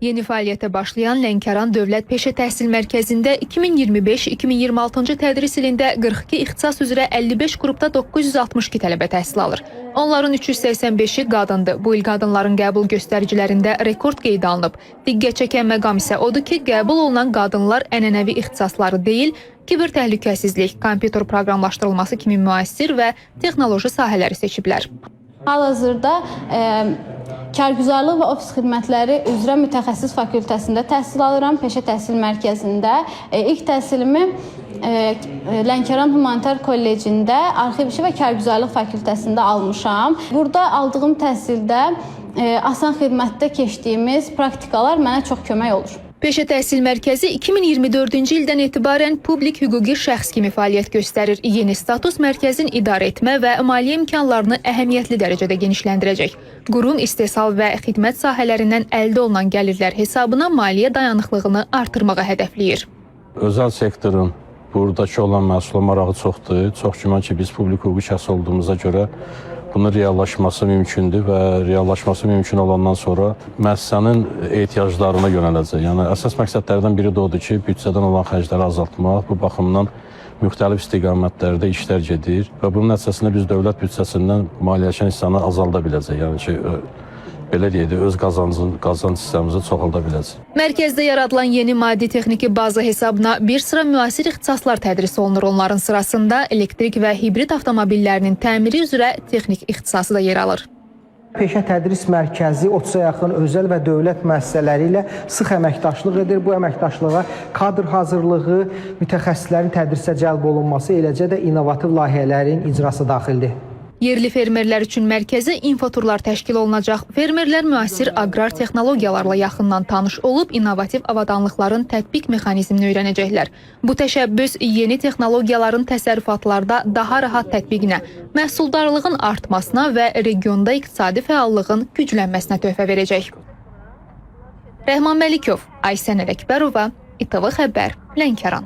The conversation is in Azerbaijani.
Yeni fəaliyyətə başlayan Lənkəran Dövlət Peşə Təhsil Mərkəzində 2025-2026-cı tədris ilində 42 ixtisas üzrə 55 qrupda 962 tələbə təhsil alır. Onların 385-i qadındır. Bu il qadınların qəbul göstəricilərində rekord qeydə alınıb. Diqqət çəkən məqam isə odur ki, qəbul olunan qadınlar ənənəvi ixtisasları deyil, kiber təhlükəsizlik, kompüter proqramlaşdırılması kimi müasir və texnoloji sahələri seçiblər. Hal-hazırda Kargüzarlıq və ofis xidmətləri üzrə mütəxəssis fakültəsində təhsil alıram, peşə təhsil mərkəzində. İlk təhsilimi Lənkəran Humanitar Kollecində arxiv işi və kargüzarlıq fakültəsində almışam. Burada aldığım təhsildə asan xidmətdə keçdiyimiz praktikalar mənə çox kömək olur. Peşə Təhsil Mərkəzi 2024-cü ildən etibarən publik hüquqi şəxs kimi fəaliyyət göstərir. Yeni status mərkəzin idarə etmə və maliyyə imkanlarını əhəmiyyətli dərəcədə genişləndirəcək. Qurum istehsal və xidmət sahələrindən əldə olunan gəlirlər hesabına maliyyə dayanıqlığını artırmağa hədəfləyir. Özəl sektorun buradakı olan məhsula marağı çoxdur. Çox güman ki, biz publik hüquqi şəxs olduğumuza görə bunun reallaşması mümkündür və reallaşması mümkün olandan sonra müəssisənin ehtiyaclarına yönələcək. Yəni əsas məqsədlərdən biri də odur ki, büdcədən olan xərcləri azaltmaq. Bu baxımdan müxtəlif istiqamətlərdə işlər gedir və bunun nəticəsində biz dövlət büdcəsindən maliyyələşən hissəni azalda biləcək. Yəni ki, belə deyək, öz qazanc hissəmizi çoxalda biləcək. Mərkəzdə yaradılan yeni maddi texniki baza hesabına bir sıra müasir ixtisaslar tədris olunur. Onların sırasında elektrik və hibrid avtomobillərinin təmiri üzrə texnik ixtisası da yer alır. Peşə Tədris Mərkəzi 30-a yaxın özəl və dövlət müəssisələri ilə sıx əməkdaşlıq edir. Bu əməkdaşlığa kadr hazırlığı, mütəxəssislərin tədrisə cəlb olunması, eləcə də innovativ layihələrin icrası daxildir. Yerli fermerlər üçün mərkəzə infoturlar təşkil olunacaq. Fermerlər müasir aqrar texnologiyalarla yaxından tanış olub, innovativ avadanlıqların tətbiq mexanizmini öyrənəcəklər. Bu təşəbbüs yeni texnologiyaların təsərrüfatlarda daha rahat tətbiqinə, məhsuldarlığın artmasına və regionda iqtisadi fəallığın güclənməsinə töhfə verəcək. Rəhman Məlikov, Aysən Ələkbərova, İTV Xəbər, Lənkəran.